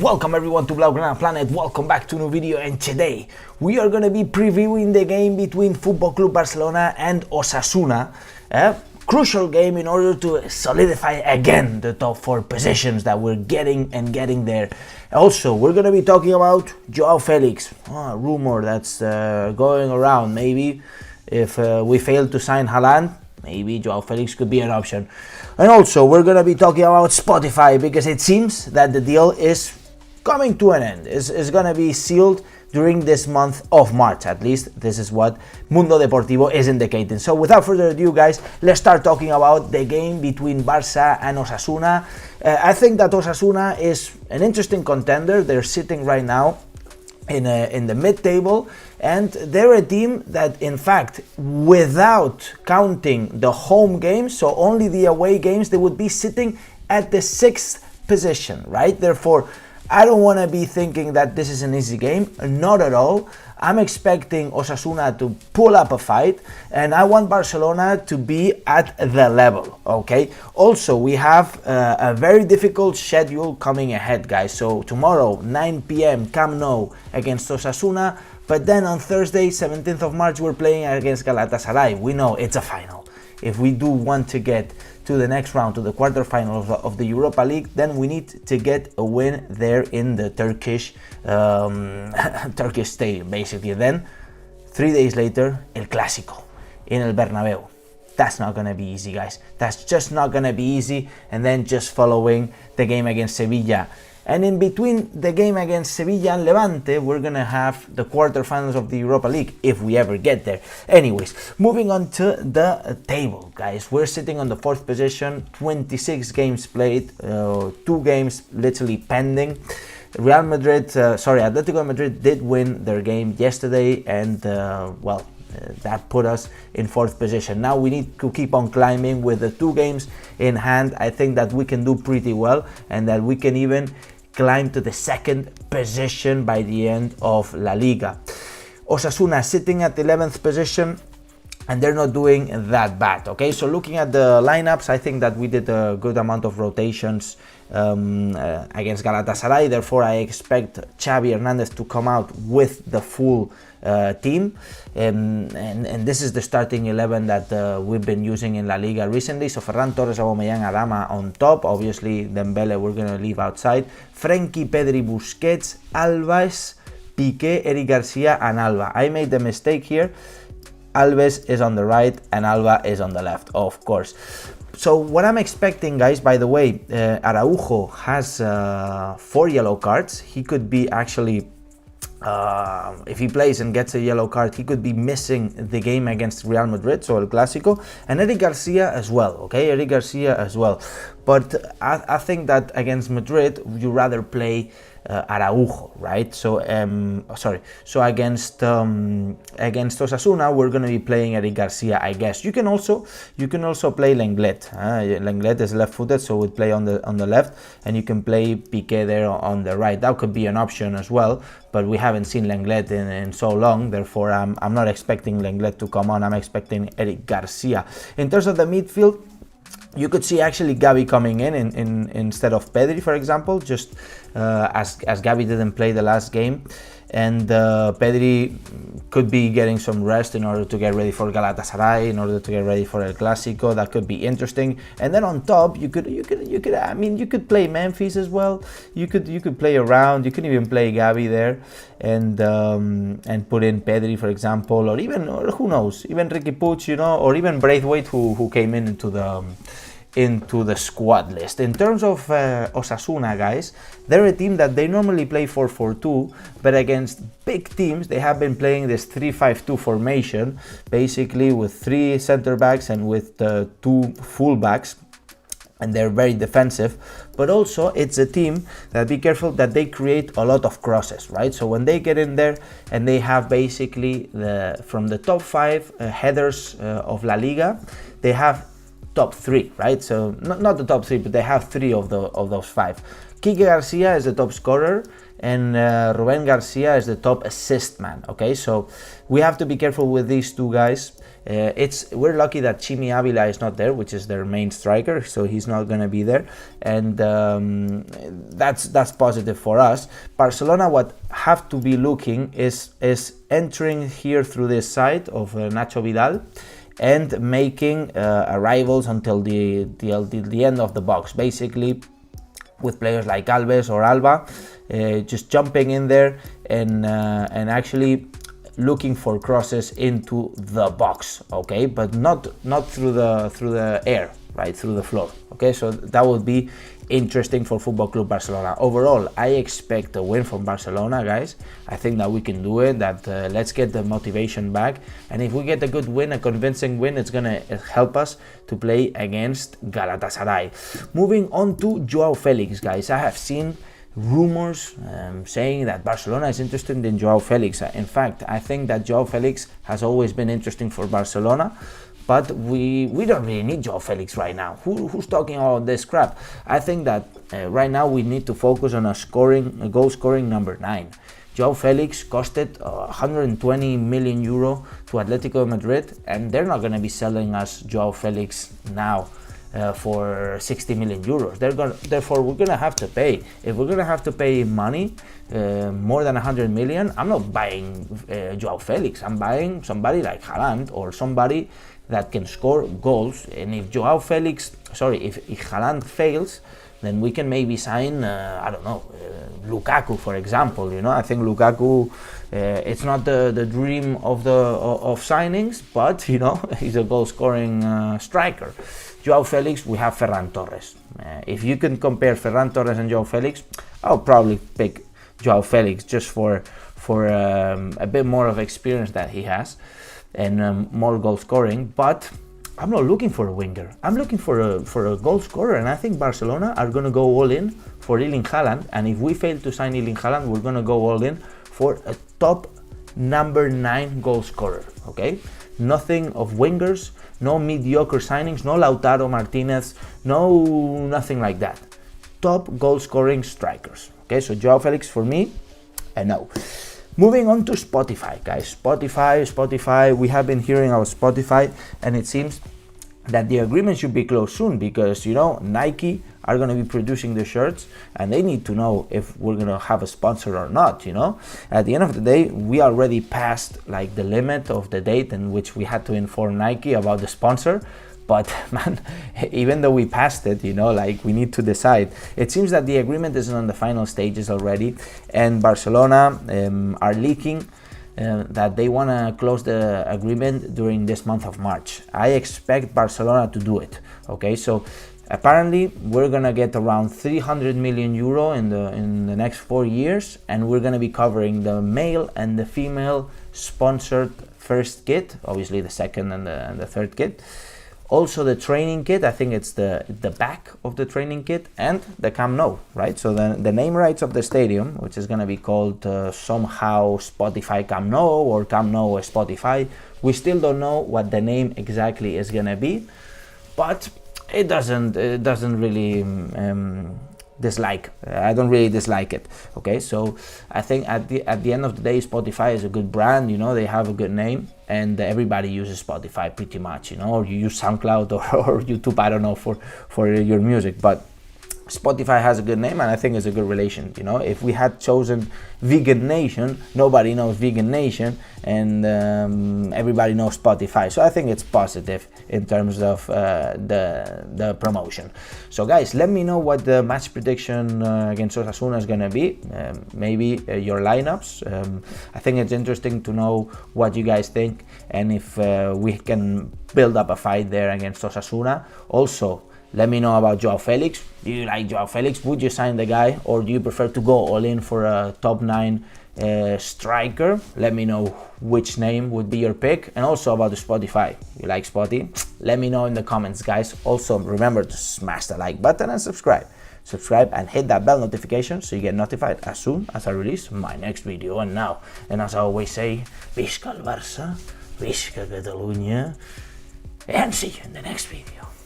Welcome everyone to Blaugrana Planet, welcome back to a new video, and today we are going to be previewing the game between Football Club Barcelona and Osasuna. Crucial game in order to solidify again the top 4 positions that we're getting there. Also, we're going to be talking about JOAO FELIX, a rumor that's going around. Maybe if we fail to sign Haaland, maybe JOAO FELIX could be an option. And also, we're going to be talking about Spotify, because it seems that the deal is coming to an end. It's going to be sealed during this month of March. At least this is what Mundo Deportivo is indicating. So without further ado, guys, let's start talking about the game between Barça and Osasuna. I think that Osasuna is an interesting contender. They're sitting right now in the mid-table, and they're a team that, in fact, without counting the home games, so only the away games, they would be sitting at the 6th position, right? Therefore, I don't want to be thinking that this is an easy game, not at all. I'm expecting Osasuna to pull up a fight, and I want Barcelona to be at the level, okay? Also, we have a very difficult schedule coming ahead, guys. So tomorrow, 9 p.m, Camp Nou against Osasuna, but then on Thursday, 17th of March, we're playing against Galatasaray. We know it's a final. If we do want to get to the next round, to the quarterfinals of the Europa League, then we need to get a win there in the Turkish stadium, basically. Then 3 days later, El Clásico in El Bernabéu. That's not going to be easy, guys. That's just not going to be easy. And then just following the game against Sevilla. And in between the game against Sevilla and Levante, we're going to have the quarterfinals of the Europa League, if we ever get there. Anyways, moving on to the table, guys. We're sitting on the 4th position, 26 games played, 2 games literally pending. Atletico Madrid did win their game yesterday, and that put us in 4th position. Now we need to keep on climbing with the 2 games in hand. I think that we can do pretty well, and that we can even climb to the 2nd position by the end of La Liga. Osasuna sitting at the 11th position, and they're not doing that bad, okay? So looking at the lineups, I think that we did a good amount of rotations against Galatasaray. Therefore, I expect Xavi Hernandez to come out with the full team, and this is the starting 11 that we've been using in La Liga recently. So Ferran Torres, Aubameyang, Adama on top. Obviously, Dembele we're going to leave outside. Frenkie, Pedri, Busquets, Alves, Piqué, Eric Garcia, and Alba. I made the mistake here. Alves is on the right and Alba is on the left, of course. So what I'm expecting, guys, by the way, Araujo has 4 yellow cards. He could be actually, if he plays and gets a yellow card, he could be missing the game against Real Madrid, so El Clásico, and Eric Garcia as well, okay? Eric Garcia as well. But I think that against Madrid, you rather play Araujo, right? So against Osasuna, we're going to be playing Eric Garcia, I guess. You can also play Lenglet. Lenglet is left-footed, so we'll play on the left, and you can play Piqué there on the right. That could be an option as well, but we haven't seen Lenglet in so long. Therefore, I'm not expecting Lenglet to come on. I'm expecting Eric Garcia. In terms of the midfield, you could see actually Gavi coming in instead of Pedri, for example, just as Gavi didn't play the last game, and Pedri could be getting some rest in order to get ready for Galatasaray, in order to get ready for El Clásico. That could be interesting. And then on top, you could play Memphis as well. You could play around. You could even play Gavi there, and put in Pedri, for example, or who knows, even Ricky Puig, or even Braithwaite, who came into the squad list. In terms of Osasuna, guys, they're a team that they normally play 4-4-2, but against big teams they have been playing this 3-5-2 formation, basically with 3 center backs and with 2 full backs, and they're very defensive. But also it's a team that, be careful, that they create a lot of crosses, right? So when they get in there and they have basically from the top 5 headers of La Liga, they have top 3, right? So not the top 3, but they have 3 of those 5. Kike Garcia is the top scorer, and Ruben Garcia is the top assist man, okay? So we have to be careful with these 2 guys. We're lucky that Chimi Avila is not there, which is their main striker, so he's not going to be there, and that's positive for us. Barcelona, what have to be looking is entering here through this side of Nacho Vidal and making arrivals until the end of the box, basically with players like Alves or Alba, just jumping in there and actually looking for crosses into the box, okay, but not through the air, right, through the floor, okay. So that would be interesting for Football Club Barcelona. Overall, I expect a win from Barcelona, guys. I think that we can do it, that let's get the motivation back, and if we get a good win, a convincing win, it's gonna help us to play against Galatasaray. Moving on to JOAO FELIX, guys. I have seen rumors saying that Barcelona is interested in JOAO FELIX. In fact, I think that JOAO FELIX has always been interesting for Barcelona, but we don't really need JOAO FELIX right now. Who's talking all this crap? I think that right now we need to focus on a goal scoring number 9. JOAO FELIX costed 120 million euro to Atletico Madrid, and they're not going to be selling us JOAO FELIX now for 60 million euros. Therefore, we're gonna have to pay. If we're gonna have to pay money, more than 100 million, I'm not buying JOAO FELIX. I'm buying somebody like Haaland or somebody that can score goals. And if if Haaland fails, then we can maybe sign, I don't know, Lukaku, for example. You know, I think Lukaku, it's not the dream of signings, but you know, he's a goal-scoring striker. JOAO FELIX, we have Ferran Torres. If you can compare Ferran Torres and JOAO FELIX, I'll probably pick JOAO FELIX just for a bit more of experience that he has and more goal scoring. But I'm not looking for a winger. I'm looking for a goal scorer, and I think Barcelona are going to go all in for Erling Haaland. And if we fail to sign Erling Haaland, we're going to go all in for a top number 9 goal scorer. Okay, nothing of wingers. No mediocre signings, no Lautaro Martinez, nothing like that. Top goal-scoring strikers. Okay, so JOAO FELIX for me, and no. Moving on to Spotify, guys. Spotify. We have been hearing about Spotify, and it seems that the agreement should be closed soon because, you know, Nike are going to be producing the shirts and they need to know if we're going to have a sponsor or not. You know, at the end of the day, we already passed like the limit of the date in which we had to inform Nike about the sponsor. But man, even though we passed it, you know, like we need to decide. It seems that the agreement is on the final stages already, and Barcelona are leaking that they want to close the agreement during this month of March. I expect Barcelona to do it. Okay, so apparently we're gonna get around 300 million euro in the next 4 years, and we're gonna be covering the male and the female sponsored first kit, obviously the second and the third kit. Also the training kit, I think it's the back of the training kit, and the Camp Nou, right? So the name rights of the stadium, which is going to be called somehow Spotify Camp Nou or Camp Nou Spotify. We still don't know what the name exactly is going to be, but it doesn't really I don't really dislike it. Okay, so I think at the end of the day, Spotify is a good brand. You know, they have a good name, and everybody uses Spotify pretty much. You know, or you use SoundCloud or YouTube. I don't know for your music, but Spotify has a good name, and I think it's a good relation. You know, if we had chosen Vegan Nation, nobody knows Vegan Nation, and everybody knows Spotify. So I think it's positive in terms of the promotion. So guys, let me know what the match prediction against Osasuna is gonna be. Maybe your lineups. I think it's interesting to know what you guys think, and if we can build up a fight there against Osasuna. Also, let me know about JOAO FELIX. Do you like JOAO FELIX? Would you sign the guy, or do you prefer to go all in for a top 9 striker? Let me know which name would be your pick, and also about the Spotify. You like Spotty? Let me know in the comments, guys. Also, remember to smash the like button and subscribe. And hit that bell notification so you get notified as soon as I release my next video. And as I always say, Visca el Barça, Visca Catalunya, and see you in the next video.